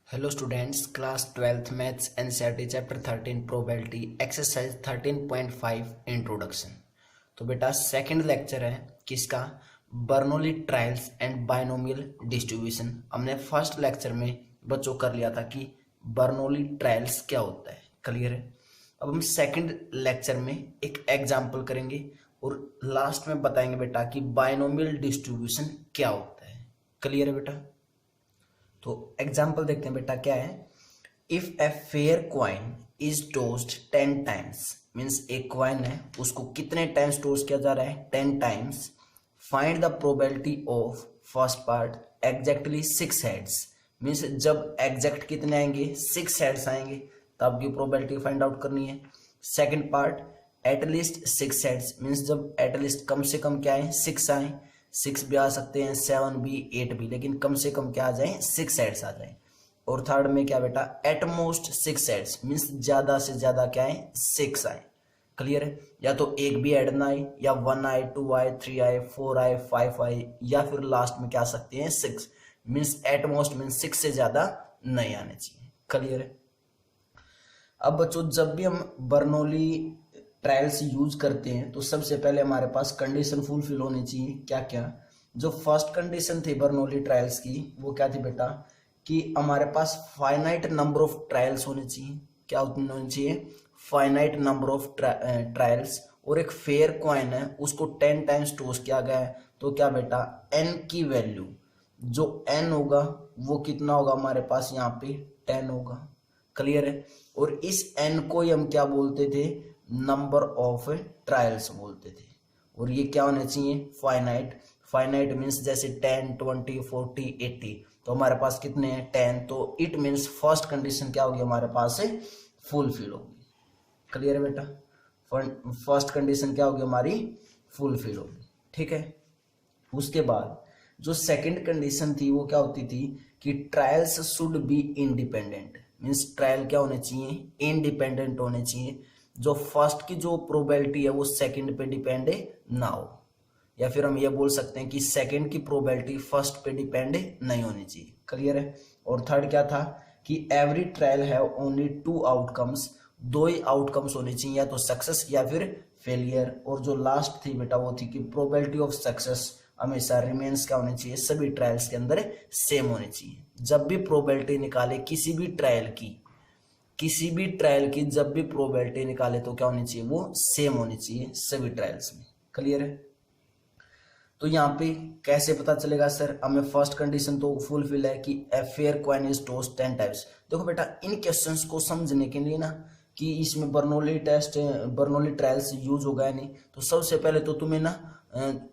Hello students, class 12th maths NCERT chapter 13 probability exercise 13.5 introduction. तो बेटा second lecture है किसका? Bernoulli trials and binomial distribution. हमने first lecture में बच्चों कर लिया था कि बर्नौली ट्रायल्स क्या होता है, क्लियर है। अब हम सेकंड लेक्चर में एक एग्जाम्पल करेंगे और लास्ट में बताएंगे बेटा कि बायनोमियल डिस्ट्रीब्यूशन क्या होता है, क्लियर है बेटा। तो एग्जाम्पल देखते हैं बेटा क्या है। If a fair coin is tossed 10 times, means एक क्वाइन है उसको कितने टाइम्स टोस्ट किया जा रहा है? 10 times. Find the probability of first part exactly 6 heads, means जब एग्जैक्ट कितने आएंगे? 6 हेड्स आएंगे तब की प्रोबेबिलिटी फाइंड आउट करनी है। Second part at least 6 heads, means जब एटलीस्ट कम से कम क्या आए? 6 आए। 6 भी आ सकते हैं, 7 भी, 8 भी, लेकिन कम से कम क्या आ जाए? 6 हेड्स आ जाए। और थर्ड में क्या बेटा? एटमोस्ट 6 हेड्स, मीन्स ज्यादा से ज्यादा क्या आए? 6 आए, क्लियर है। या तो एक भी ऐड ना आए, या 1 आए, 2 आए, 3 आए, 4 आए, 5 आए, या फिर लास्ट में क्या आ सकते हैं? 6, मीन्स एटमोस्ट मीन्स 6 से ज्यादा नहीं आने चाहिए, क्लियर है। अब बच्चों जब भी हम बर्नौली ट्रायल्स यूज करते हैं तो सबसे पहले हमारे पास कंडीशन फुलफिल होनी चाहिए। क्या क्या? जो फर्स्ट कंडीशन थी बर्नौली ट्रायल्स की वो क्या थी बेटा? कि हमारे पास फाइनाइट नंबर ऑफ ट्रायल्स होने चाहिए। क्या होने चाहिए? Finite number of trials. और एक फेयर कॉइन है उसको 10 टाइम्स टोस्ट किया गया है, तो क्या बेटा? एन की वैल्यू जो एन होगा वो कितना होगा हमारे पास? यहाँ पे 10 होगा, क्लियर है। और इस एन को ही हम क्या बोलते थे? नंबर ऑफ ट्रायल्स बोलते थे। और ये क्या होने चाहिए? फाइनाइट। फाइनाइट मीन्स जैसे 10, 20, 40, 80, तो हमारे पास कितने हैं? 10। तो इट मीन्स फर्स्ट कंडीशन क्या होगी हमारे पास से? फुलफिल होगी, क्लियर है बेटा। फर्स्ट कंडीशन क्या होगी हमारी? फुलफिल होगी, ठीक है। उसके बाद जो सेकंड कंडीशन थी वो क्या होती थी? कि trials should be independent, means trial क्या होने चाहिए? इंडिपेंडेंट होने चाहिए। जो फर्स्ट की जो प्रोबेबिलिटी है वो सेकंड पे डिपेंड ना हो, या फिर हम ये बोल सकते हैं कि सेकंड की प्रोबेबिलिटी फर्स्ट पे डिपेंड नहीं होनी चाहिए, क्लियर है। और थर्ड क्या था? कि every trial have only 2 outcomes, 2 he outcomes होने चाहिए, या तो सक्सेस या फिर फेलियर। और जो लास्ट थी बेटा वो थी कि प्रोबेबिलिटी ऑफ सक्सेस हमेशा रिमेन्स क्या होने चाहिए? सभी ट्रायल्स के अंदर सेम होने चाहिए। जब भी प्रोबेबिलिटी निकाले किसी भी ट्रायल की, किसी भी ट्रायल की जब भी प्रोबेबिलिटी निकाले तो क्या होनी चाहिए? वो सेम होनी चाहिए सभी ट्रायल्स में, क्लियर है। तो यहाँ पे कैसे पता चलेगा सर हमें फर्स्ट कंडीशन तो फुलफिल है कि a fair coin is toast 10 times. देखो बेटा इन क्वेश्चंस को समझने के लिए ना कि इसमें Bernoulli test, Bernoulli trials use होगा या नहीं, तो सबसे पहले तो तुम्हें ना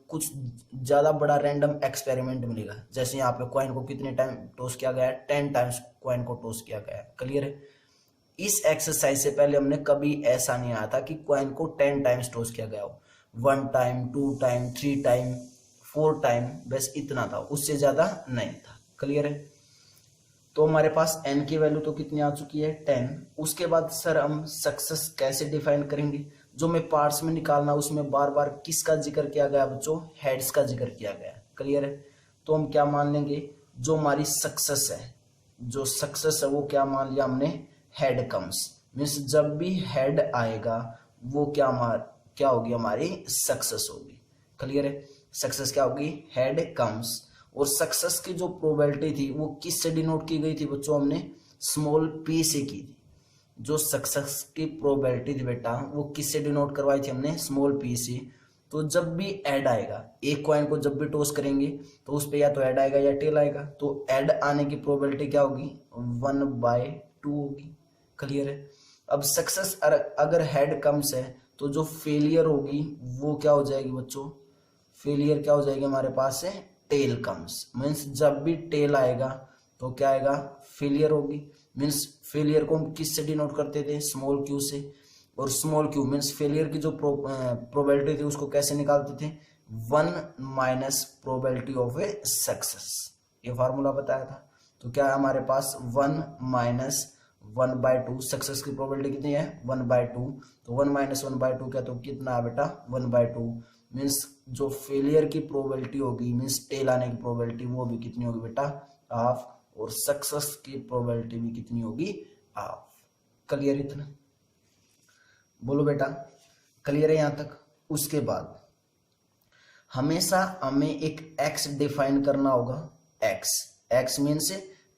कुछ ज्यादा बड़ा रैंडम एक्सपेरिमेंट मिलेगा। जैसे यहाँ पे कॉइन को कितने टाइम टोस्ट किया गया है? 10 टाइम्स कॉइन को टोस्ट किया गया है, क्लियर है। इस एक्सरसाइज से पहले हमने कभी ऐसा नहीं आया था कि कॉइन को 10 टाइम्स टोस्ट किया गया हो। 1 टाइम, 2 टाइम, 3 टाइम, 4 टाइम, बस इतना था, उससे ज्यादा नहीं था, क्लियर है। तो हमारे पास n की वैल्यू तो कितनी आ चुकी है? 10। उसके बाद सर हम सक्सेस कैसे डिफाइन करेंगे? जो मैं पार्ट्स में निकालना उसमें बार बार किसका जिक्र किया गया बच्चों? हेड्स का जिक्र किया गया, क्लियर है। तो हम क्या मान लेंगे? जो हमारी सक्सेस है, जो सक्सेस है वो क्या मान लिया हमने? हेड कम्स, मीन्स जब भी हेड आएगा वो क्या होगी? हमारी सक्सेस होगी, क्लियर है। सक्सेस क्या होगी? Head comes. और सक्सेस की जो प्रोबेबिलिटी थी वो किससे डिनोट की गई थी बच्चों? हमने स्मॉल p से की थी। जो सक्सेस की प्रोबेबिलिटी थी बेटा वो किससे डिनोट करवाई थी हमने? स्मॉल p से। तो जब भी ऐड आएगा, एक कॉइन को जब भी टॉस करेंगे तो उस पे या तो ऐड आएगा या टेल आएगा, तो ऐड आने की प्रोबेबिलिटी क्या होगी? 1/2 होगी, क्लियर है। अब सक्सेस अगर हेड कम्स है तो जो फेलियर होगी वो क्या हो जाएगी बच्चों? फेलियर क्या हो जाएगी हमारे पास से? टेल कम्स, मीन्स जब भी टेल आएगा तो क्या आएगा? फेलियर होगी। मीन्स फेलियर को हम किससे डिनोट करते थे? स्मॉल क्यू से। और स्मॉल क्यू मीन्स फेलियर की जो प्रोबेबिलिटी थी उसको कैसे निकालते थे? 1 minus probability of a success, ये फार्मूला बताया था। तो क्या है हमारे पास? 1 माइनस 1/2, सक्सेस की प्रोबेबिलिटी कितनी है? 1/2। तो 1 माइनस 1/2 क्या, तो कितना है बेटा? 1/2। मीन्स जो फेलियर की प्रोबेबिलिटी होगी, मीन्स टेल आने की प्रोबेबिलिटी, वो भी कितनी होगी बेटा? हाफ। और सक्सेस की प्रोबेबिलिटी भी कितनी होगी, हाफ। क्लियर इतना? बोलो बेटा, क्लियर है यहां तक? उसके बाद हमेशा हमें एक x डिफाइन करना होगा। x मीन्स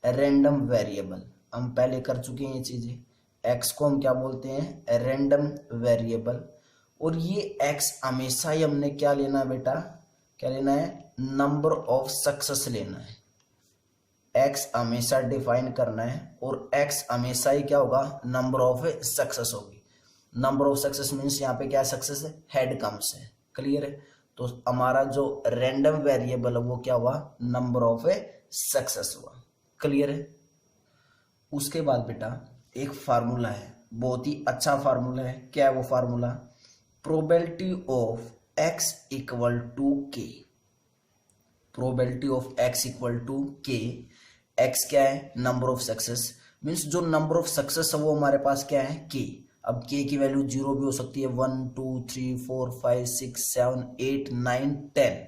रैंडम वेरिएबल, हम पहले कर चुके हैं ये चीजें। x को हम क्या बोलते हैं, रैंडम वेरिएबल। और ये x हमेशा ही हमने क्या लेना है बेटा, क्या लेना है, नंबर ऑफ सक्सेस लेना है। x हमेशा डिफाइन करना है और x हमेशा ही क्या होगा, नंबर ऑफ सक्सेस होगी। नंबर ऑफ सक्सेस मीन्स यहाँ पे क्या सक्सेस है, हेड कम्स है। क्लियर है? तो हमारा जो रैंडम वेरिएबल है वो क्या हुआ, नंबर ऑफ सक्सेस हुआ। क्लियर है? उसके बाद बेटा एक फार्मूला है, बहुत ही अच्छा फार्मूला है। क्या है वो formula, probability of x equal to k. Probability of x equal to k. x क्या है, नंबर ऑफ सक्सेस, मीन्स जो नंबर ऑफ सक्सेस है वो हमारे पास क्या है, k। अब k की वैल्यू 0 भी हो सकती है, 1 2 3 4 5 6 7 8 9 10।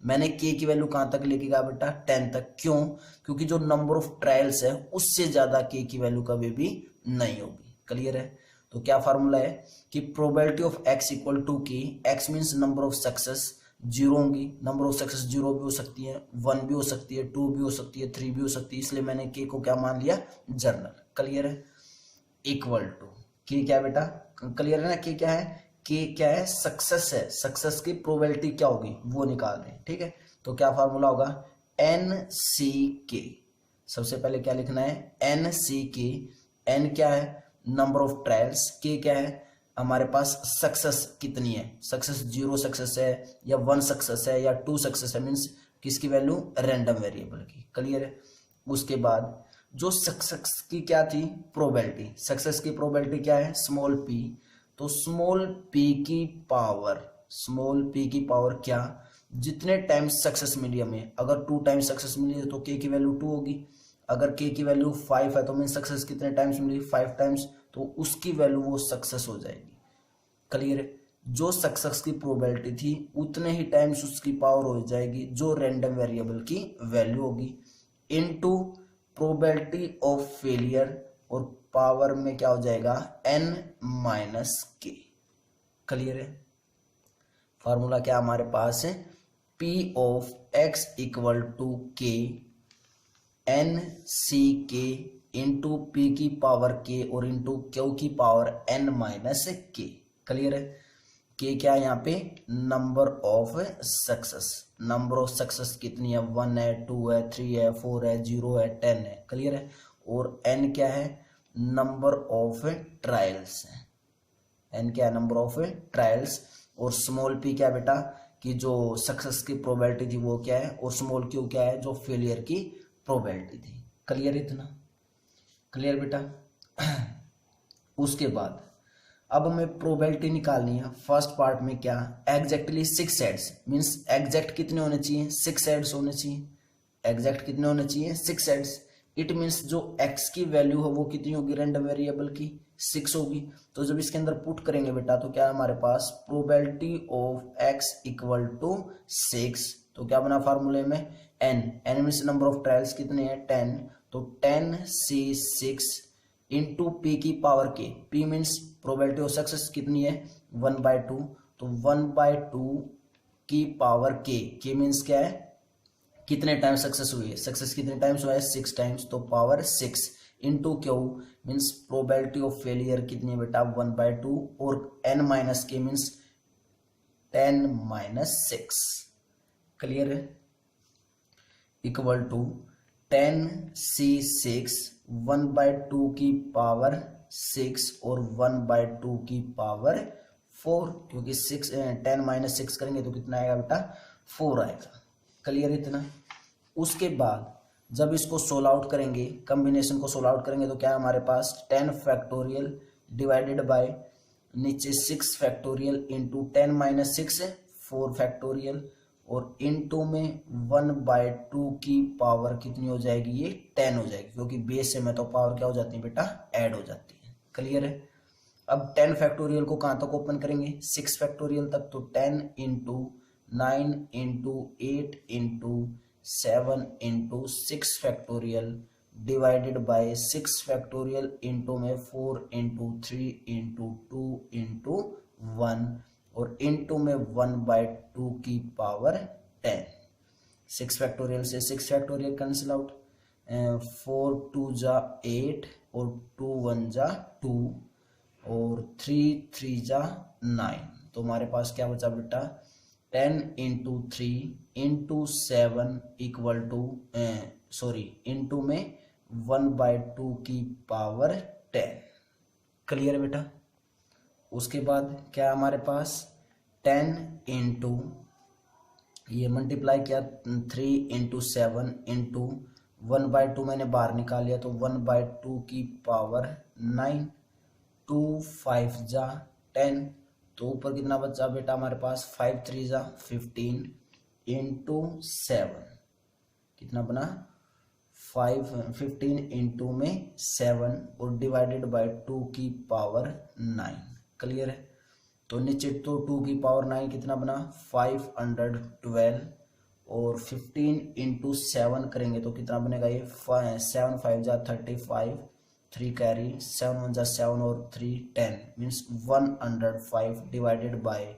मैंने k की वैल्यू कहां तक लेके गया बेटा, 10 तक। क्यों? क्योंकि जो नंबर ऑफ ट्रायल्स है उससे ज्यादा k की वैल्यू कभी भी नहीं होगी। क्लियर है? तो क्या फार्मूला है कि probability of x equal to k. x means number of success, 0 होंगी, नंबर ऑफ सक्सेस 0 भी हो सकती है, 1 भी हो सकती है, 2 भी हो सकती है, 3 भी हो सकती है, इसलिए मैंने k को क्या मान लिया, जर्नल। क्लियर है? इक्वल टू k क्या है बेटा, क्लियर है ना, k क्या है, k क्या है, सक्सेस है। सक्सेस की प्रोबेबिलिटी क्या होगी वो निकाल रहे हैं। ठीक है? तो क्या फार्मूला होगा, NCK। सबसे पहले क्या लिखना है, NCK। n क्या है, नंबर ऑफ ट्रायल्स, k क्या है, हमारे पास सक्सेस कितनी है, सक्सेस 0 सक्सेस है या 1 सक्सेस है या 2 सक्सेस है, मीन्स किसकी वैल्यू, रैंडम वेरिएबल की। क्लियर है? उसके बाद जो सक्सेस की क्या थी, प्रोबेबिलिटी, सक्सेस की प्रोबेबिलिटी क्या है, स्मॉल p। तो स्मॉल p की पावर, स्मॉल p की पावर क्या, जितने टाइम्स सक्सेस मिली हमें, अगर 2 टाइम्स सक्सेस मिली है तो k की वैल्यू 2 होगी। अगर k की वैल्यू 5 है तो मीन सक्सेस कितने टाइम्स मिली, 5 टाइम्स, तो उसकी वैल्यू वो सक्सेस हो जाएगी। क्लियर है? जो सक्सेस की प्रोबेबिलिटी थी उतने ही टाइम्स उसकी पावर हो जाएगी जो रैंडम वेरिएबल की वैल्यू होगी, इनटू प्रोबेबिलिटी ऑफ फेलियर, और पावर में क्या हो जाएगा, n माइनस के। क्लियर है? फार्मूला क्या हमारे पास है, p of x equal to k NCK into p की पावर k और इंटू q की power n minus k. Clear है? k क्या है यहाँ पे, number of success. Number of success कितनी है, 1 है, 2 है, 3 है, 4 है, 0 है, 10 है। क्लियर है? और n क्या है, नंबर ऑफ ट्रायल्स है। n क्या है, नंबर ऑफ ट्रायल्स। और स्मॉल p क्या है बेटा, कि जो सक्सेस की प्रोबेबिलिटी थी वो क्या है, और स्मॉल q क्या है, जो फेलियर की प्रोबेबिलिटी थी। क्लियर इतना? क्लियर बेटा? उसके बाद अब हमें प्रोबेबिलिटी निकालनी है। फर्स्ट पार्ट में क्या, एग्जैक्टली 6 सेट्स, मींस एग्जैक्ट कितने होने चाहिए, 6 सेट्स होने चाहिए। एग्जैक्ट कितने होने चाहिए, 6 सेट्स। इट मींस जो x की वैल्यू है वो कितनी होगी, रैंडम वेरिएबल की 6 होगी। तो जब इसके अंदर पुट करेंगे बेटा तो क्या है हमारे पास, probability of x equal to 6। तो क्या बना फार्मूले में, n means number of trials कितने हैं, 10। तो 10c6 इंटू p की power k, p means probability of success कितनी है, 1/2। तो 1/2 की पावर k मीन्स क्या है, कितने टाइम सक्सेस हुई है, सक्सेस कितने टाइम्स हुआ है, 6 टाइम्स। तो power 6 into Q means probability of failure कितनी है बेटा, 1/2। और n माइनस के मीन्स 10 माइनस 6। क्लियर है? इक्वल टू 10c6 1/2 की पावर 6 और 1/2 की पावर 4, क्योंकि 10 माइनस 6 करेंगे तो कितना आएगा बेटा, 4 आएगा। क्लियर इतना? उसके बाद जब इसको सोल्व आउट करेंगे, कॉम्बिनेशन को सोल्व आउट करेंगे तो क्या है हमारे पास, 10 फैक्टोरियल डिवाइडेड बाय नीचे 6 फैक्टोरियल इंटू 10 माइनस 6 4 फैक्टोरियल, और इनटू में 1/2 की पावर कितनी हो जाएगी, ये 10 हो जाएगी, क्योंकि बेस से में तो पावर क्या हो जाती है बेटा, ऐड हो जाती है। क्लियर है? अब 10 फैक्टोरियल को कहां तक ओपन करेंगे, 6 फैक्टोरियल तक। तो 10 into 9 into 8 into 7 into 6 factorial divided by 6 factorial into में 4 इंटू 3 इंटू 2 इंटू 1 और इंटू में 1/2 की पावर 10। 6 फैक्टोरियल से 6 फैक्टोरियल कैंसिल आउट, 4 2 जा 8 और 2 1 जा 2 और 3 3 जा 9। तो हमारे पास क्या बचा बेटा 10 into 3 into 7 equal two into में 1/2 की पावर 10। क्लियर है बेटा। उसके बाद क्या है हमारे पास 10 इंटू ये मल्टीप्लाई किया 3 इंटू 7 इंटू 1/2 मैंने बाहर निकाल लिया तो 1/2 की पावर 9, 2 5 जा 10। तो ऊपर कितना बचा बेटा हमारे पास 5 3 जा 15 इंटू 7 कितना बना 15 इंटू में 7 और डिवाइडेड बाय 2 की पावर 9। क्लियर है। तो नीचे तो 2 की पावर 9 कितना बना 512 और 15 इंटू 7 करेंगे तो कितना बनेगा ये 7 5 जा 35, 3 कैरी 7 1 जा 7 और 3 10 मीन्स 105 डिवाइडेड बाय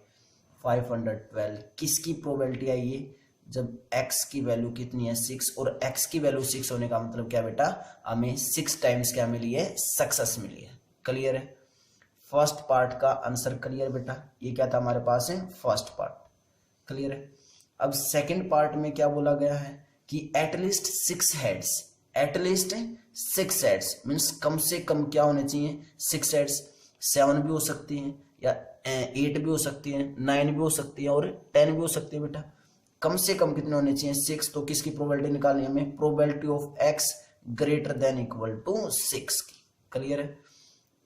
512। किसकी प्रोबेबिलिटी आई ये जब x की वैल्यू कितनी है 6 और x की वैल्यू 6 होने का मतलब क्या बेटा हमें 6 टाइम्स क्या मिली है सक्सेस मिली है। क्लियर है। फर्स्ट पार्ट का आंसर क्लियर बेटा। ये क्या था हमारे पास है फर्स्ट पार्ट। क्लियर है। अब सेकंड पार्ट में क्या बोला गया है कि at least 6 heads, at least 6 heads means कम से कम क्या होने चाहिए 6 हेड्स। 7 भी हो सकती हैं या 8 भी हो सकती है, 9 भी हो सकती है और 10 भी हो सकती है बेटा। कम से कम कितने होने चाहिए 6। तो किसकी प्रोबेबिलिटी निकालनी है हमें probability of x greater than equal to 6 की। क्लियर है।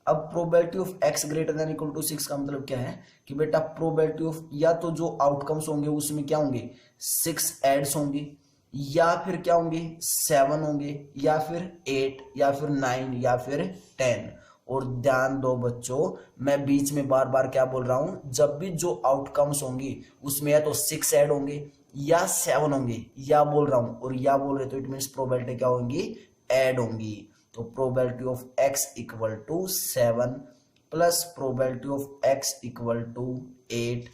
अब probability of x greater than equal to 6 का मतलब क्या है कि बेटा प्रोबेबिलिटी ऑफ या तो जो आउटकम्स होंगे उसमें क्या होंगे 6 एड्स होंगे या फिर क्या होंगे 7 होंगे या फिर 8 या फिर 9 या फिर 10। और ध्यान दो बच्चों मैं बीच में बार बार क्या बोल रहा हूं जब भी जो आउटकम्स होंगी उसमें या तो 6 ऐड होंगे या 7 होंगे या बोल रहा हूं और या बोल रहे तो इट मीन्स प्रोबेबिलिटी क्या होंगी ऐड होंगी। तो probability of x equal to 7 plus probability of x equal to 8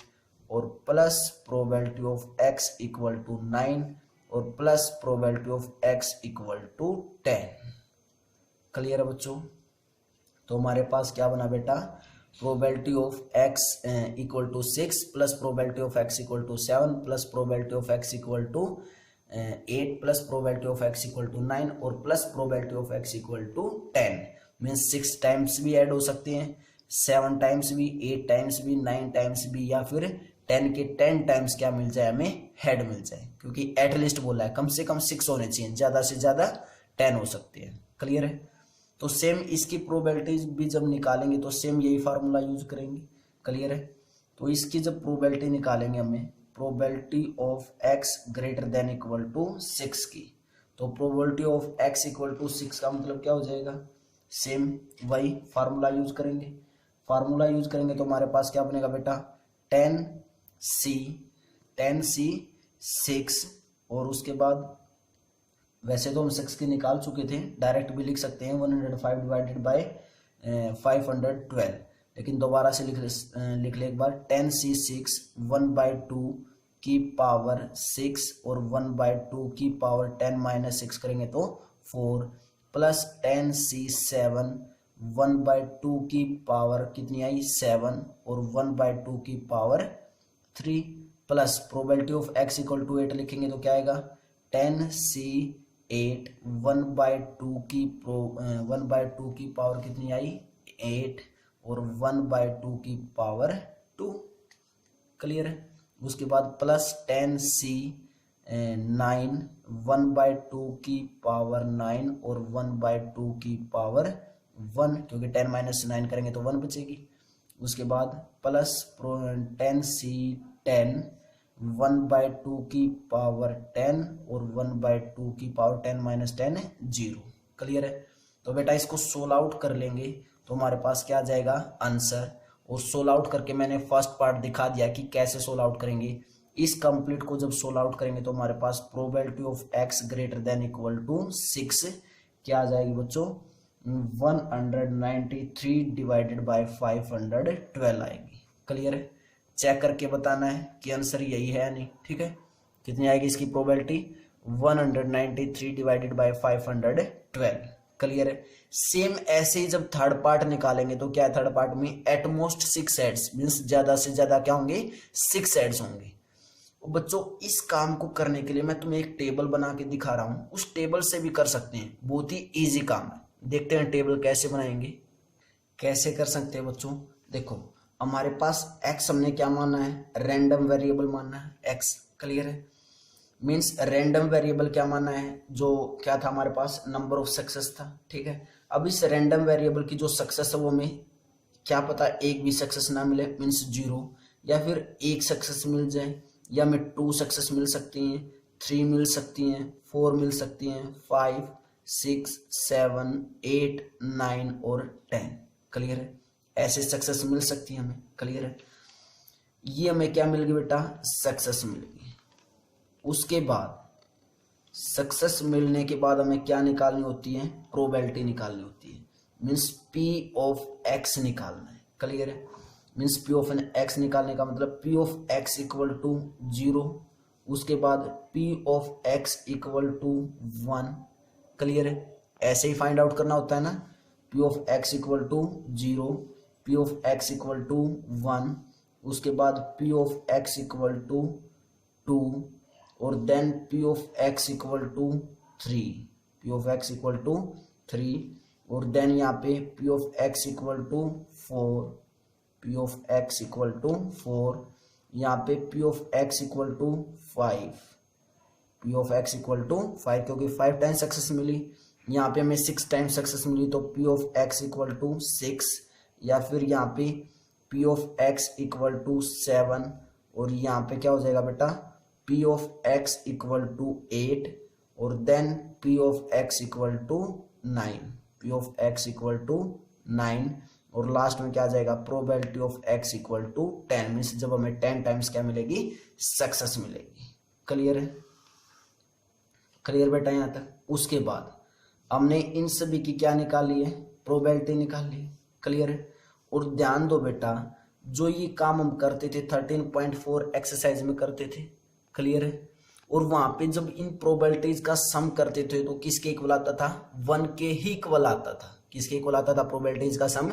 और plus probability of x equal to 9 और plus probability of x equal to 10। Clear है बच्चों। तो हमारे पास क्या बना बेटा probability of x equal to 6 plus probability of x equal to 7 plus probability of x equal to 8 plus probability of x equal to 9 और plus probability of x equal to 10 means 6 times भी add हो सकते हैं, 7 times भी, 8 times भी, 9 times भी या फिर 10 के 10 टाइम्स क्या मिल जाए हमें हेड मिल जाए क्योंकि एटलीस्ट बोला है कम से कम 6 होने चाहिए, ज्यादा से ज्यादा 10 हो सकते हैं। क्लियर है। तो सेम इसकी प्रोबेबिलिटीज भी जब निकालेंगे तो सेम यही फार्मूला यूज करेंगे। क्लियर है। तो इसकी जब प्रोबेबिलिटी निकालेंगे हमें probability of x greater than equal to 6 की तो probability of x equal to 6 का मतलब क्या हो जाएगा सेम वही फार्मूला यूज करेंगे। फार्मूला यूज करेंगे तो हमारे पास क्या बनेगा बेटा 10c 6 और उसके बाद वैसे तो हम 6 की निकाल चुके थे, डायरेक्ट भी लिख सकते हैं 105 डिवाइडेड बाय 512 लेकिन दोबारा से लिख ले एक बार 10c6 1/2 की पावर 6 और 1/2 की पावर 10 माइनस 6 करेंगे तो 4 प्लस 10c7 1/2 की पावर कितनी आई 7 और 1/2 की power 3 plus probability of x equal to 8 लिखेंगे तो क्या आएगा 10c8 1/2 की पावर कितनी आई 8 और 1/2 की पावर 2। क्लियर है। उसके बाद प्लस 10c9 1/2 की पावर 9 और 1/2 की पावर 1 क्योंकि 10 माइनस 9 करेंगे तो 1 बचेगी। उसके बाद प्लस 10c10 1/2 की पावर 10 और 1/2 की पावर 10 माइनस 10 है 0। क्लियर है। तो बेटा इसको सोल्व आउट कर लेंगे तो हमारे पास क्या आ जाएगा आंसर। और सोल्व आउट करके मैंने फर्स्ट पार्ट दिखा दिया कि कैसे सोल्व आउट करेंगे। इस कंप्लीट को जब सोल्व आउट करेंगे तो हमारे पास probability of x greater than equal to 6 क्या आ जाएगी बच्चों, 193 डिवाइडेड बाय 512 आएगी। क्लियर है? चेक करके बताना है कि आंसर यही है या नहीं। ठीक है, कितनी आएगी इसकी प्रोबेबिलिटी, 193 डिवाइडेड बाय 512। क्लियर है? सेम ऐसे ही जब थर्ड पार्ट निकालेंगे तो क्या है, थर्ड पार्ट में एटमोस्ट 6 हेड्स मीन्स ज्यादा से ज्यादा क्या होंगे, 6 हेड्स होंगे। बच्चों इस काम को करने के लिए मैं तुम्हें एक टेबल बना के दिखा रहा हूं, उस टेबल से भी कर सकते हैं, बहुत ही इजी काम है। देखते हैं टेबल कैसे बनाएंगे, कैसे कर सकते हैं बच्चों। देखो हमारे पास x हमने क्या माना है, रैंडम वेरिएबल माना है x। क्लियर है? मीन्स रैंडम वेरिएबल क्या माना है, जो क्या था हमारे पास, नंबर ऑफ सक्सेस था। ठीक है, अब इस रैंडम वेरिएबल की जो सक्सेस है वो हमें क्या पता एक भी सक्सेस ना मिले मीन्स 0, या फिर एक सक्सेस मिल जाए, या हमें 2 सक्सेस मिल सकती हैं, 3 मिल सकती हैं, 4 मिल सकती हैं, 5 6 7 8 9 और 10। क्लियर है? ऐसे सक्सेस मिल सकती है हमें। क्लियर है? ये हमें क्या मिल गई बेटा, सक्सेस मिल गई। उसके बाद सक्सेस मिलने के बाद हमें क्या निकालनी होती है, प्रोबेबिलिटी निकालनी होती है, मीन्स p ऑफ x निकालना है। क्लियर है? मीन्स p ऑफ x निकालने का मतलब p of x equal to 0, उसके बाद p of x equal to 1। Clear है? ऐसे ही फाइंड आउट करना होता है ना, p of x equal to 0, p of x equal to 1, उसके बाद p of x equal to 2 और then p of x equal to 3, p of x equal to 3 और देन यहाँ पे p of x equal to 4, p of x equal to 4, यहाँ पे p of x equal to 5, p of x equal to 5 क्योंकि 5 time success मिली, यहाँ पे हमें 6 time success मिली तो p of x equal to 6, या फिर यहाँ पे p of x equal to 7 और यहाँ पे क्या हो जाएगा बेटा, p of x equal to 8 और then p of x equal to 9, p of x equal to 9 और लास्ट में क्या आ जाएगा, probability of x equal to 10 means जब हमें 10 टाइम्स क्या मिलेगी, सक्सेस मिलेगी। क्लियर है? क्लियर बेटा यहाँ तक? उसके बाद हमने इन सभी की क्या निकाली है, प्रोबेबिलिटी निकाल ली। क्लियर है? और ध्यान दो बेटा, जो ये काम हम करते थे 13.4 एक्सरसाइज में करते थे। क्लियर है? और वहां पे जब इन प्रोबेबिलिटीज का सम करते थे तो किसके इक्वल आता था, 1 के ही इक्वल आता था। किसके इक्वल आता था, प्रोबेबिलिटीज का सम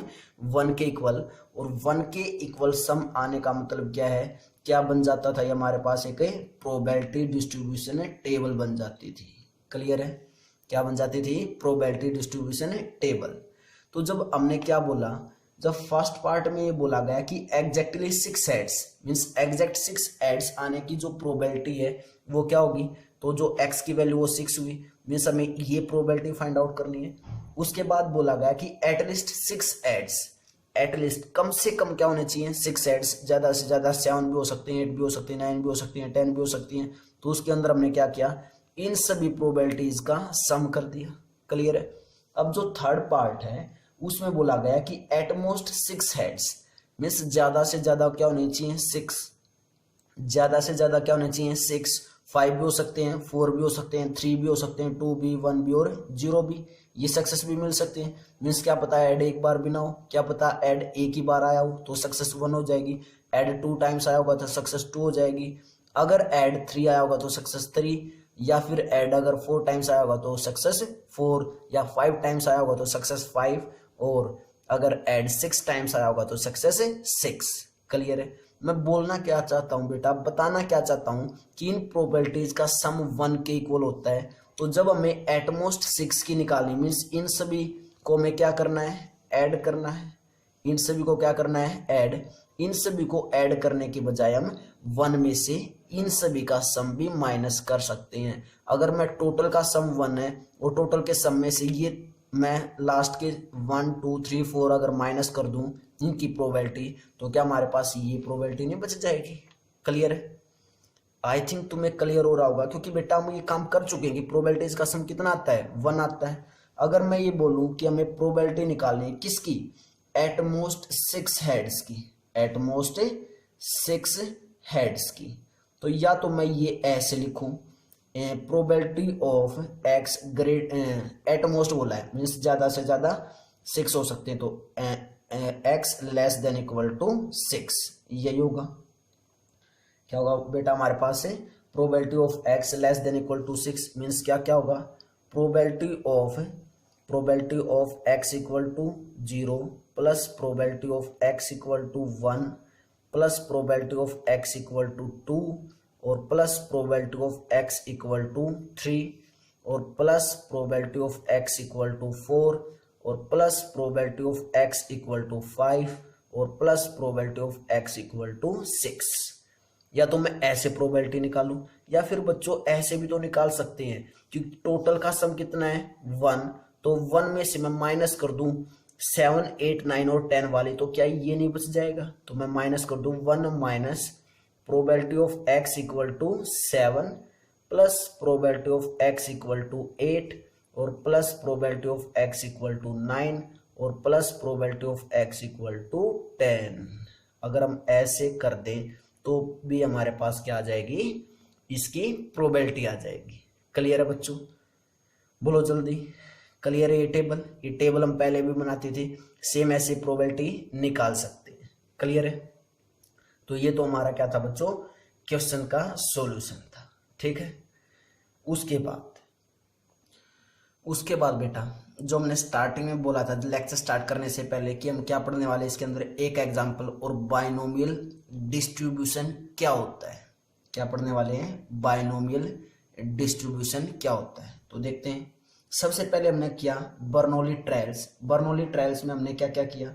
1 के इक्वल। और 1 के इक्वल सम आने का मतलब क्या है, क्या बन जाता था, ये हमारे पास एक प्रोबेबिलिटी डिस्ट्रीब्यूशन टेबल बन जाती थी। क्लियर है? क्या बन जाती थी, प्रोबेबिलिटी डिस्ट्रीब्यूशन टेबल। तो जब हमने क्या बोला, जब फर्स्ट पार्ट में ये बोला गया कि exactly 6 heads means exact 6 heads आने की जो प्रोबेबिलिटी है वो क्या होगी, तो जो x की वैल्यू वो 6 हुई मीन्स हमें ये प्रोबेबिलिटी फाइंड आउट करनी है। उसके बाद बोला गया कि एटलीस्ट 6 हेड्स, एटलीस्ट कम से कम क्या होने चाहिए, 6 हेड्स, ज्यादा से ज्यादा 7 भी हो सकते हैं, 8 भी हो सकते हैं, 9 भी हो सकती हैं, 10 भी हो सकती हैं। तो उसके अंदर हमने क्या किया, इन सभी प्रोबेबिलिटीज का सम कर दिया। क्लियर है? अब जो थर्ड पार्ट है उसमें बोला गया कि एटमोस्ट 6 हेड्स मीन्स ज्यादा से ज्यादा क्या होने चाहिए, 6, ज्यादा से ज्यादा क्या होने चाहिए, 6, 5 भी हो सकते हैं, 4 भी हो सकते हैं, 3 भी हो सकते हैं, 2 भी, 1 भी और 0 भी, ये सक्सेस भी मिल सकते हैं। मीन्स क्या पता ऐड एक बार भी ना हो, क्या पता ऐड एक ही बार आया हो तो सक्सेस 1 हो जाएगी, ऐड 2 टाइम्स आया होगा तो सक्सेस 2 हो जाएगी, अगर ऐड 3 आया होगा तो सक्सेस 3, या फिर ऐड अगर 4 टाइम्स आया होगा तो सक्सेस 4, या 5 टाइम्स आया होगा तो सक्सेस 5, और अगर ऐड 6 टाइम्स आया होगा तो सक्सेस 6। क्लियर है? मैं बोलना क्या चाहता हूं बेटा, बताना क्या चाहता हूं कि इन प्रोबेबिलिटीज का सम 1 के इक्वल होता है। तो जब हमें एटमोस्ट 6 की निकालनी मीन्स इन सभी को हमें क्या करना है, ऐड करना है। इन सभी को क्या करना है, ऐड। इन सभी को ऐड करने के बजाय हम 1 में से इन सभी का सम भी माइनस कर सकते हैं। अगर मैं टोटल का सम 1 है और टोटल के सम में से ये मैं लास्ट के 1 2 3 4 अगर माइनस कर दूं इनकी प्रोबेबिलिटी तो क्या हमारे पास ये प्रोबेबिलिटी नहीं बच जाएगी। क्लियर है? आई थिंक तुम्हें क्लियर हो रहा होगा क्योंकि बेटा हम ये काम कर चुके हैं कि प्रोबेबिलिटीज का सम कितना आता है, 1 आता है। अगर मैं ये बोलूं कि हमें प्रोबेबिलिटी निकालनी है किसकी, एटमोस्ट 6 हेड्स की, एटमोस्ट 6 हेड्स की, तो या तो मैं ये ऐसे लिखूं, probability of x great at most बोला है, मीन्स ज्यादा से ज्यादा 6 हो सकते हैं, तो x less than equal to 6, यही होगा। क्या होगा बेटा हमारे पास है probability of x less than equal to 6 means क्या क्या होगा, probability of x equal to 0 plus probability of x equal to 1 plus probability of x equal to 2 और plus probability of x equal to 3 और plus probability of x equal to 4 और plus probability of x equal to 5 और plus probability of x equal to 6। या तो मैं ऐसे probability निकालूं या फिर बच्चों ऐसे भी तो निकाल सकते हैं, क्योंकि टोटल का सम कितना है 1, तो 1 में से मैं माइनस कर दूं 7, 8, 9 और 10 वाले, तो क्या ये नहीं बच जाएगा, तो मैं माइनस कर दूं 1 minus probability of x equal to 7 plus probability of x equal to 8 और plus probability of x equal to 9 और plus probability of x equal to 10। अगर हम ऐसे कर दें तो भी हमारे पास क्या आ जाएगी, इसकी प्रोबेबिलिटी आ जाएगी। क्लियर है बच्चों, बोलो जल्दी, क्लियर है? ये टेबल हम पहले भी बनाते थे, सेम ऐसे प्रोबेबिलिटी निकाल सकते हैं। क्लियर है? तो ये तो हमारा क्या था बच्चों, क्वेश्चन का सॉल्यूशन था। ठीक है, उसके बाद बेटा जो हमने स्टार्टिंग में बोला था लेक्चर स्टार्ट करने से पहले कि हम क्या पढ़ने वाले, इसके अंदर एक एग्जांपल और बाइनोमियल डिस्ट्रीब्यूशन क्या होता है, क्या पढ़ने वाले हैं, बाइनोमियल डिस्ट्रीब्यूशन क्या होता है। तो देखते हैं, सबसे पहले हमने किया बर्नौली ट्रायल्स में हमने क्या क्या किया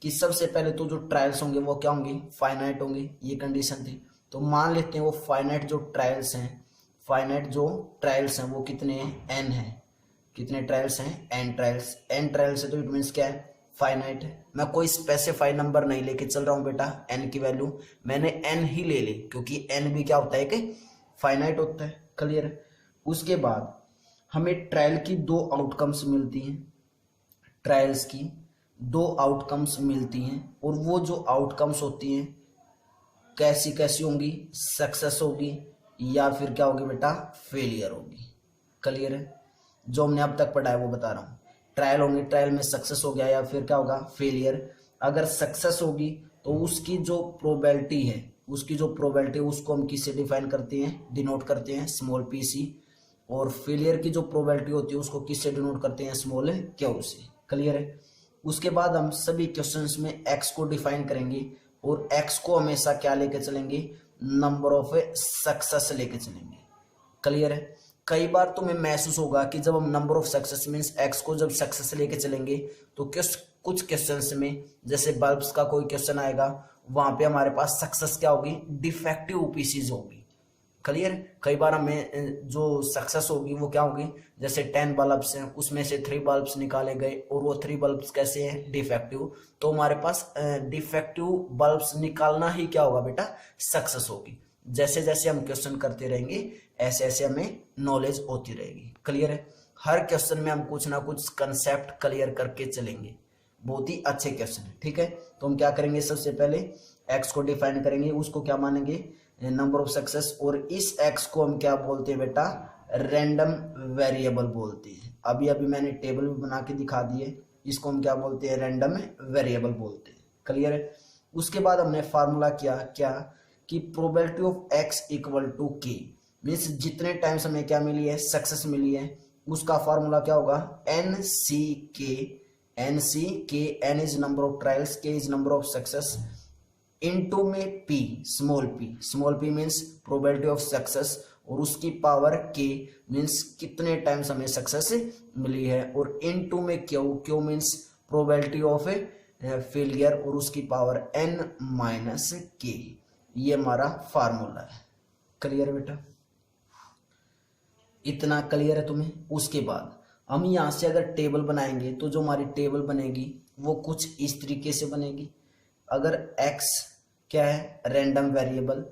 कि सबसे पहले तो जो ट्रायल्स होंगे वो क्या होंगे, फाइनाइट होंगे, ये कंडीशन थी। तो मान लेते हैं वो फाइनाइट जो ट्रायल्स हैं वो कितने हैं, n है, कितने ट्रायल्स हैं, n ट्रायल्स है, तो इट मीन्स क्या है, फाइनाइट है। मैं कोई स्पेसिफाइड नंबर नहीं लेके चल रहा हूं बेटा, n की वैल्यू मैंने n ही ले ली, क्योंकि n भी क्या होता है कि फाइनाइट होता है। क्लियर है? उसके बाद हमें ट्रायल की दो आउटकम्स मिलती हैं, ट्रायल्स की दो आउटकम्स मिलती हैं, और वो जो आउटकम्स होती हैं कैसी कैसी होंगी, सक्सेस होगी या फिर क्या होगी बेटा, फेलियर होगी। क्लियर है? जो हमने अब तक पढ़ा है वो बता रहा हूँ, ट्रायल होंगे, ट्रायल में सक्सेस हो गया या फिर क्या होगा, फेलियर। अगर सक्सेस होगी तो उसकी जो प्रोबेबिलिटी है उसको हम किससे डिफाइन करते हैं, डिनोट करते हैं स्मॉल p से, और फेलियर की जो प्रोबेबिलिटी होती है उसको किससे डिनोट करते हैं, स्मॉल q से। क्लियर है? उसके बाद हम सभी क्वेश्चंस में x को डिफाइन करेंगे और x को हमेशा क्या लेके चलेंगे, नंबर ऑफ सक्सेस लेके चलेंगे। क्लियर है? कई बार तुम्हें महसूस होगा कि जब हम number of success means x को जब सक्सेस लेके चलेंगे तो कुछ क्वेश्चंस में, जैसे बल्ब्स का कोई क्वेश्चन आएगा, वहां पे हमारे पास सक्सेस क्या होगी, डिफेक्टिव पीसीज होगी। क्लियर? कई बार हमें जो सक्सेस होगी वो क्या होगी, जैसे 10 बल्ब्स हैं उसमें से 3 बल्ब्स निकाले गए और वो 3 बल्ब्स कैसे हैं, डिफेक्टिव। तो हमारे पास डिफेक्टिव बल्ब्स निकालना ही क्या होगा बेटा, सक्सेस होगी। जैसे जैसे हम क्वेश्चन करते रहेंगे ऐसे ऐसे हमें नॉलेज होती रहेगी। क्लियर है? हर क्वेश्चन में हम कुछ ना कुछ कंसेप्ट क्लियर करके चलेंगे, बहुत ही अच्छे क्वेश्चन है। ठीक है? तो हम क्या करेंगे, सबसे पहले एक्स को डिफाइन करेंगे, उसको क्या मानेंगे, नंबर ऑफ सक्सेस, और इस एक्स को हम क्या बोलते हैं बेटा, रैंडम वेरिएबल बोलते हैं। अभी मैंने टेबल भी बना के दिखा दिए, इसको हम क्या बोलते हैं, रैंडम वेरिएबल बोलते हैं। क्लियर है? उसके बाद हमने फार्मूला किया क्या कि probability of x equal to k, means जितने टाइम्स हमें क्या मिली है, सक्सेस मिली है, उसका फार्मूला क्या होगा, n C k, n is number of trials, k is number of success, into में p, small p means probability of success, और उसकी पावर k मीन्स कितने टाइम्स हमें सक्सेस मिली है, और इनटू में q means probability of failure, और उसकी पावर n माइनस k। ये हमारा फार्मूला है। क्लियर बेटा? इतना क्लियर है तुम्हें? उसके बाद हम यहां से अगर टेबल बनाएंगे तो जो हमारी टेबल बनेगी वो कुछ इस तरीके से बनेगी। अगर x क्या है, रैंडम वेरिएबल,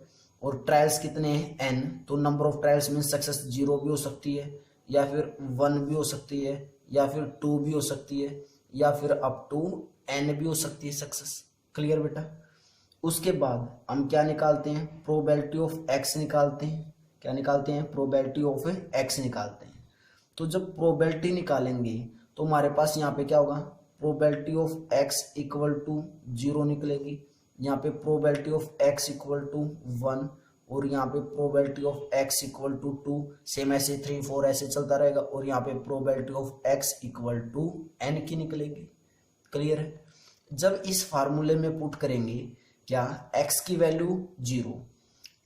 और ट्रायल्स कितने हैं, n, तो number of trials mean success 0 भी हो सकती है या फिर 1 भी हो सकती है या फिर 2 भी हो सकती है या फिर अप टू n भी हो सकती है सक्सेस। क्लियर बेटा? उसके बाद हम क्या निकालते हैं, प्रोबेबिलिटी ऑफ एक्स निकालते हैं। क्या निकालते हैं, प्रोबेबिलिटी ऑफ एक्स निकालते हैं। तो जब प्रोबेबिलिटी निकालेंगे तो हमारे पास यहाँ पे क्या होगा, probability of x equal to 0 निकलेगी, यहाँ पे probability of x equal to 1, और यहाँ पे probability of x equal to 2, same ऐसे 3 4 ऐसे चलता रहेगा, और यहाँ पे probability of x equal to n की निकलेगी। क्लियर है। जब इस फार्मूले में पुट करेंगे क्या, x की वैल्यू 0,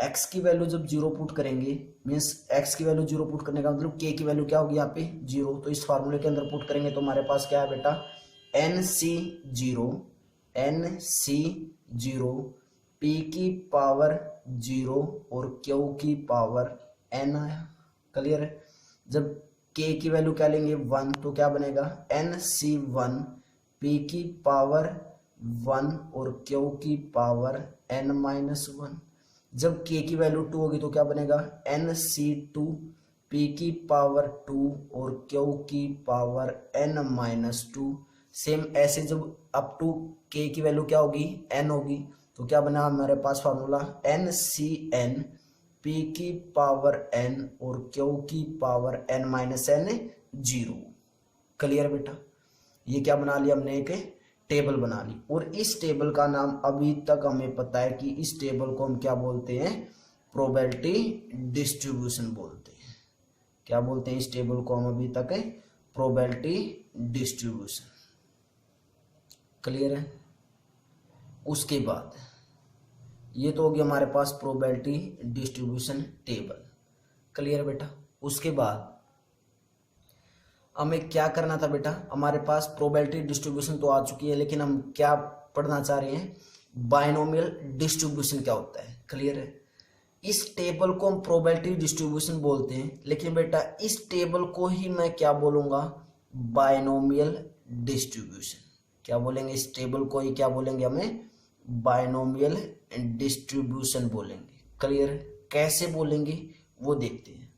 x की वैल्यू जब 0 पुट करेंगे मीन्स x की वैल्यू 0 पुट करने का मतलब k की वैल्यू क्या होगी यहाँ पे 0, तो इस फार्मूले के अंदर पुट करेंगे तो हमारे पास क्या है बेटा, nc0 p की पावर 0 और q की पावर n आया। क्लियर है। जब k की वैल्यू क्या लेंगे 1, तो क्या बनेगा nc1 p की पावर 1 और q की पावर n-1। जब k की वैल्यू 2 होगी तो क्या बनेगा nc2 p की पावर 2 और q की पावर n-2। सेम ऐसे जब अप टू k की वैल्यू क्या होगी n होगी, तो क्या बना हमारे पास फार्मूला ncn p की पावर n और q की पावर n-n 0। क्लियर बेटा। ये क्या बना लिया हमने, एक टेबल बना ली, और इस टेबल का नाम अभी तक हमें पता है कि इस टेबल को हम क्या बोलते हैं, प्रोबेबिलिटी डिस्ट्रीब्यूशन बोलते हैं। क्या बोलते हैं इस टेबल को हम अभी तक, प्रोबेबिलिटी डिस्ट्रीब्यूशन। क्लियर है। उसके बाद ये तो हो गया हमारे पास प्रोबेबिलिटी डिस्ट्रीब्यूशन टेबल। क्लियर बेटा। उसके बाद हमें क्या करना था बेटा, हमारे पास प्रोबेबिलिटी डिस्ट्रीब्यूशन तो आ चुकी है, लेकिन हम क्या पढ़ना चाह रहे हैं, बायनोमियल डिस्ट्रीब्यूशन क्या होता है। क्लियर है। इस टेबल को हम प्रोबेबिलिटी डिस्ट्रीब्यूशन बोलते हैं, लेकिन बेटा इस टेबल को ही मैं क्या बोलूंगा, बायनोमियल डिस्ट्रीब्यूशन। क्या बोलेंगे, इस टेबल को ही क्या बोलेंगे हमें, बायनोमियल डिस्ट्रीब्यूशन बोलेंगे। क्लियर है। कैसे बोलेंगे वो देखते हैं।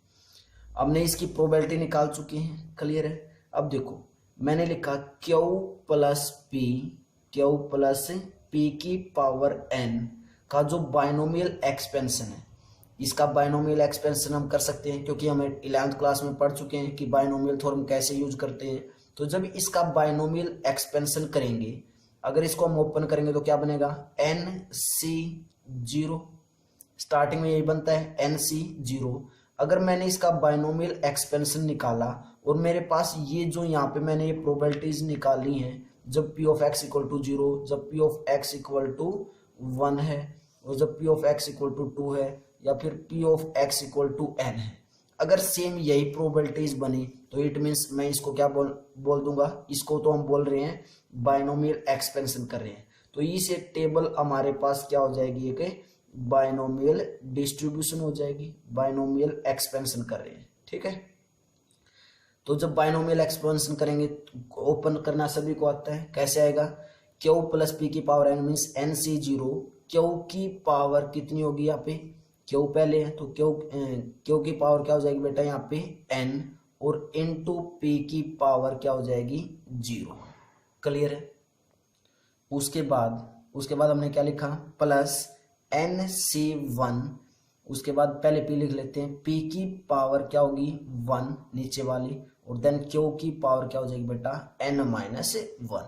हमने इसकी प्रोबेबिलिटी निकाल चुके हैं। क्लियर है। अब देखो मैंने लिखा Q प्लस P की पावर n का जो बायनोमियल एक्सपेंशन है, इसका बायनोमियल एक्सपेंशन हम कर सकते हैं क्योंकि हमें 11th क्लास में पढ़ चुके हैं कि बायनोमियल थ्योरम कैसे यूज करते हैं। तो जब इसका बायनोमियल एक्सपेंशन करेंगे, अगर इसको हम ओपन करेंगे तो क्या बनेगा nc0, स्टार्टिंग में यही बनता है nc0। अगर मैंने इसका बायनोमियल एक्सपेंशन निकाला और मेरे पास ये जो यहाँ पे मैंने ये प्रोबेबिलिटीज निकाली हैं, जब p of x equal to 0, जब p of x equal to 1 है, और जब p of x equal to 2 है, या फिर p of x equal to n है, अगर सेम यही प्रोबेबिलिटीज बनी तो इट मीन्स मैं इसको क्या बोल दूंगा, इसको तो हम बोल रहे हैं बायनोमियल एक्सपेंशन कर रहे हैं। तो इस एक टेबल हमारे पास क्या हो जाएगी, एक बायनोमियल डिस्ट्रीब्यूशन हो जाएगी, बायनोमियल एक्सपेंशन कर रहे हैं। ठीक है। तो जब बायनोमियल एक्सपेंशन करेंगे तो ओपन करना सभी को आता है, कैसे आएगा, Q प्लस P की power n means nc0, Q की पावर कितनी होगी यहाँ पे, Q पहले है तो Q की पावर क्या हो जाएगी बेटा यहाँ पे n, और इनटू P की पावर क्या हो जाएगी 0। क्लियर है। उसके बाद हमने क्या लिखा, प्लस nc1, उसके बाद पहले p लिख लेते हैं, p की पावर क्या होगी 1 नीचे वाली, और देन q की पावर क्या हो जाएगी बेटा n-1।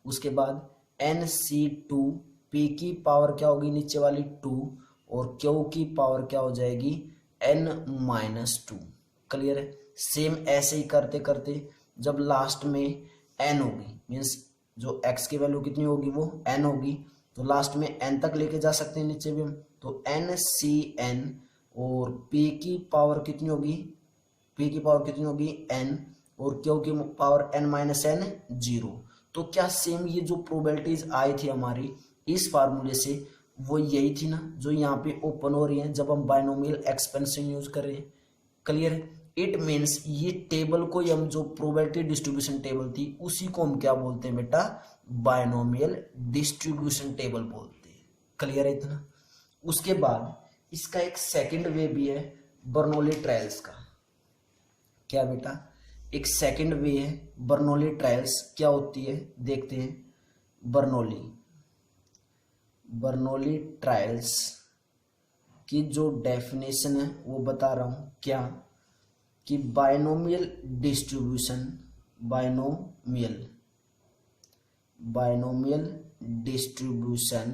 उसके बाद nc2, p की पावर क्या होगी नीचे वाली 2, और q की पावर क्या हो जाएगी n-2। क्लियर है। सेम ऐसे ही करते करते जब लास्ट में n होगी, मीन्स जो x की वैल्यू कितनी होगी वो n होगी, तो लास्ट में n तक लेके जा सकते हैं नीचे भी हम, तो nCn, और p की पावर कितनी होगी n, और q की पावर n-n 0। तो क्या सेम ये जो प्रोबेबिलिटीज आई थी हमारी इस फार्मूले से, वो यही थी ना जो यहाँ पे ओपन हो रही है जब हम बायनोमियल एक्सपेंशन यूज कर रहे हैं। क्लियर है। इट मीन्स ये टेबल को हम जो प्रोबेबिलिटी डिस्ट्रीब्यूशन टेबल थी उसी को हम क्या बोलते हैं बेटा, बायनोमियल डिस्ट्रीब्यूशन टेबल बोलते हैं। क्लियर है इतना। उसके बाद इसका एक सेकंड वे भी है बर्नौली ट्रायल्स का। क्या बेटा, एक सेकंड वे है बर्नौली ट्रायल्स, क्या होती है देखते हैं। बर्नौली ट्रायल्स की जो डेफिनेशन है वो बता रहा हूं क्या, कि binomial distribution, binomial distribution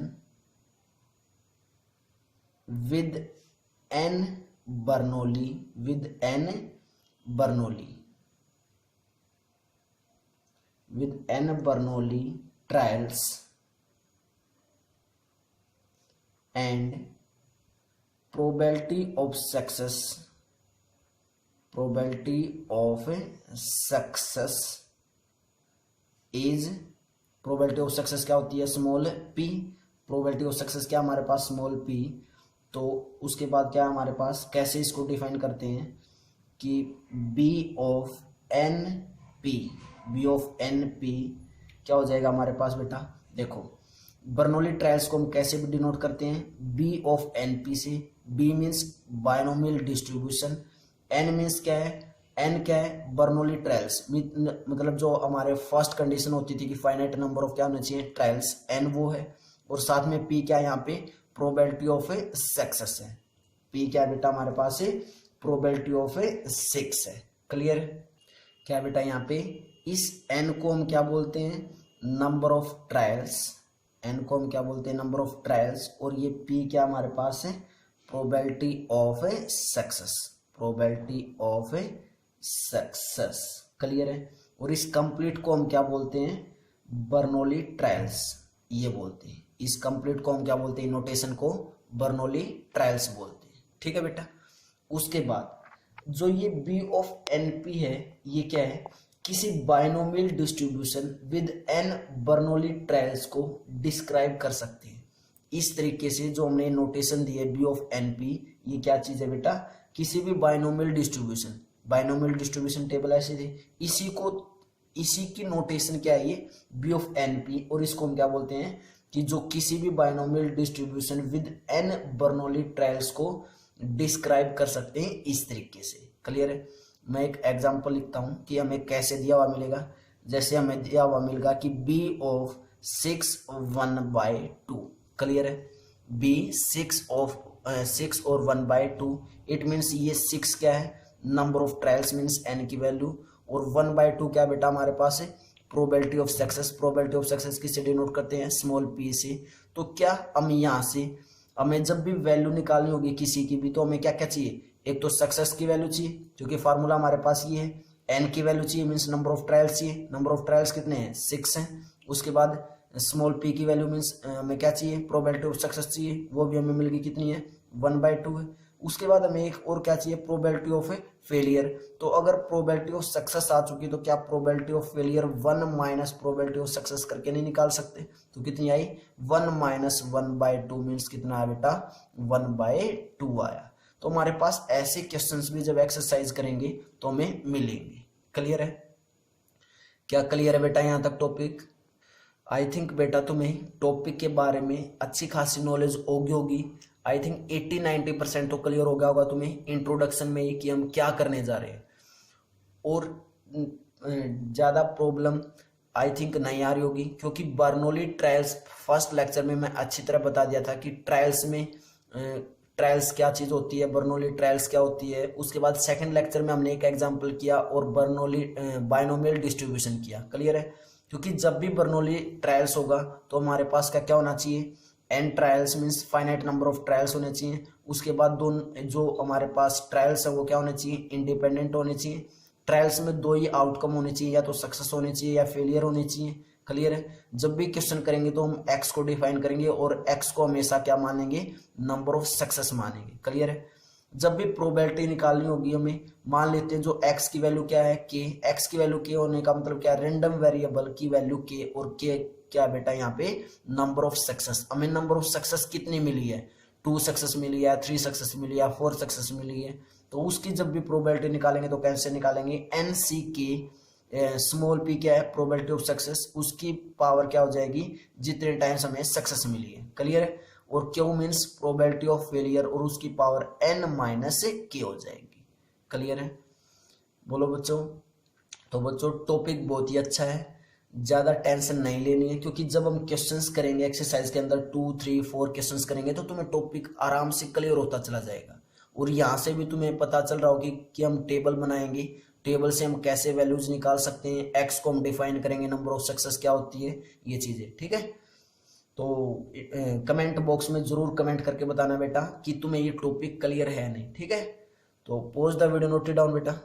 with n Bernoulli trials and probability of success is, probability of success क्या होती है, small p, probability of success क्या हमारे पास स्मॉल p। तो उसके बाद क्या हमारे पास, कैसे इसको डिफाइन करते हैं कि b of np क्या हो जाएगा हमारे पास बेटा, देखो बर्नौली ट्रायल्स को हम कैसे भी डिनोट करते हैं, b ऑफ np से। b means binomial distribution, n means क्या है, n क्या है, बर्नौली ट्रायल्स, मतलब जो हमारे फर्स्ट कंडीशन होती थी कि फाइनाइट नंबर ऑफ क्या होना चाहिए ट्रायल्स, n वो है, और साथ में p क्या है यहाँ पे, प्रोबेबिलिटी ऑफ सक्सेस है। p क्या है बेटा हमारे पास है, प्रोबेबिलिटी ऑफ 6 है। क्लियर क्या बेटा, यहाँ पे इस n को हम क्या बोलते हैं, नंबर ऑफ ट्रायल्स, n को हम क्या बोलते हैं, नंबर ऑफ ट्रायल्स, और ये p क्या हमारे पास है, प्रोबेबिलिटी ऑफ सक्सेस। क्लियर है। और इस कंप्लीट को हम क्या बोलते हैं, बर्नौली ट्रायल्स ये बोलते हैं। इस कंप्लीट को हम क्या बोलते हैं, नोटेशन को बर्नौली ट्रायल्स बोलते हैं। ठीक है बेटा। उसके बाद जो ये b ऑफ np है, ये क्या है, किसी binomial distribution with n Bernoulli trials को डिस्क्राइब कर सकते हैं। इस तरीके से जो हमने नोटेशन दी है b ऑफ np, ये क्या चीज है बेटा, किसी भी बायनोमियल डिस्ट्रीब्यूशन टेबल ऐसे थे, इसी की नोटेशन क्या है, ये b ऑफ np, और इसको हम क्या बोलते हैं कि जो किसी भी binomial distribution with n Bernoulli trials को डिस्क्राइब कर सकते हैं इस तरीके से। क्लियर है। मैं एक एग्जांपल लिखता हूं कि हमें कैसे दिया हुआ मिलेगा। जैसे हमें दिया हुआ मिलेगा कि b ऑफ 6 1/2। क्लियर है। b 6 और 1/2, इट मीन्स ये 6 क्या है, number of trials means n की वैल्यू, और 1/2 क्या बेटा हमारे पास है, probability of success. Probability of success किससे डिनोट करते हैं, स्मॉल p से। तो क्या हम यहाँ से हमें जब भी वैल्यू निकालनी होगी किसी की भी, तो हमें क्या क्या चाहिए, एक तो सक्सेस की वैल्यू चाहिए, क्योंकि फार्मूला हमारे पास ये है, n की वैल्यू चाहिए मीन्स नंबर ऑफ ट्रायल्स चाहिए, नंबर ऑफ ट्रायल्स कितने हैं, 6 हैं। उसके बाद स्मॉल p की वैल्यू मीन्स हमें क्या चाहिए, प्रोबेबिलिटी ऑफ सक्सेस चाहिए, वो भी हमें मिल गई, कितनी है, 1/2 है। उसके बाद हमें एक और क्या चाहिए, प्रोबेबिलिटी ऑफ फेलियर। तो अगर प्रोबेबिलिटी ऑफ सक्सेस आ चुकी तो क्या probability of failure 1 minus probability of success करके नहीं निकाल सकते। तो कितनी आई, 1 माइनस 1/2 मीन्स कितना आया बेटा, 1/2 आया। तो हमारे पास ऐसे क्वेश्चंस भी जब एक्सरसाइज करेंगे तो हमें मिलेंगे। क्लियर है। क्या क्लियर है बेटा यहाँ तक टॉपिक। आई थिंक बेटा तुम्हें टॉपिक के बारे में अच्छी खासी नॉलेज होगी। आई थिंक 80-90% तो क्लियर हो गया होगा तुम्हें इंट्रोडक्शन में ही कि हम क्या करने जा रहे हैं, और ज़्यादा प्रॉब्लम आई थिंक नहीं आ रही होगी, क्योंकि बर्नौली ट्रायल्स फर्स्ट लेक्चर में मैं अच्छी तरह बता दिया था कि ट्रायल्स में ट्रायल्स क्या चीज़ होती है, बर्नौली ट्रायल्स क्या होती है। उसके बाद सेकंड लेक्चर में हमने एक एग्जांपल किया और बर्नौली बायनोमियल डिस्ट्रीब्यूशन किया। क्लियर है। क्योंकि जब भी बर्नौली ट्रायल्स होगा तो हमारे पास क्या होना चाहिए, n trials means finite number of trials होने चाहिए। उसके बाद दोनों जो हमारे पास ट्रायल्स है वो क्या होने चाहिए, इंडिपेंडेंट होने चाहिए। ट्रायल्स में 2 ही आउटकम होने चाहिए, या तो सक्सेस होने चाहिए या फेलियर होने चाहिए। क्लियर है। जब भी क्वेश्चन करेंगे तो हम x को डिफाइन करेंगे और x को हमेशा क्या मानेंगे, नंबर ऑफ सक्सेस मानेंगे। क्लियर है। जब भी प्रोबेबिलिटी निकालनी होगी हमें, मान लेते हैं जो x की वैल्यू क्या है, k, x की वैल्यू k होने का मतलब क्या है, रेंडम वेरिएबल की वैल्यू k, और k क्या बेटा यहाँ पे नंबर ऑफ सक्सेस। हमें नंबर ऑफ सक्सेस कितनी मिली है, 2 सक्सेस मिली है, 3 सक्सेस मिली है, 4 सक्सेस मिली है। तो उसकी जब भी प्रोबेबिलिटी निकालेंगे तो कैसे निकालेंगे, NCK स्मॉल p क्या है, प्रोबेबिलिटी ऑफ सक्सेस, उसकी पावर क्या हो जाएगी, जितने टाइम्स हमें सक्सेस मिली है। क्लियर है। और Q means probability of failure, और उसकी पावर n माइनस k हो जाएगी। क्लियर है। बोलो बच्चों। तो बच्चों टॉपिक बहुत ही अच्छा है, ज़्यादा टेंशन नहीं लेनी है, क्योंकि जब हम क्वेश्चंस करेंगे एक्सरसाइज के अंदर 2, 3, 4 क्वेश्चंस करेंगे तो तुम्हें टॉपिक आराम से क्लियर होता चला जाएगा। और यहाँ से भी तुम्हें पता चल रहा होगी कि हम टेबल बनाएंगे, टेबल से हम कैसे वैल्यूज निकाल सकते हैं, एक्स को हम डिफाइन करेंगे, नंबर ऑफ सक्सेस क्या होती है, ये चीज़ें। ठीक है, तो कमेंट बॉक्स में ज़रूर कमेंट करके बताना बेटा कि तुम्हें ये टॉपिक क्लियर है नहीं। ठीक है, तो pause the video, note it down बेटा।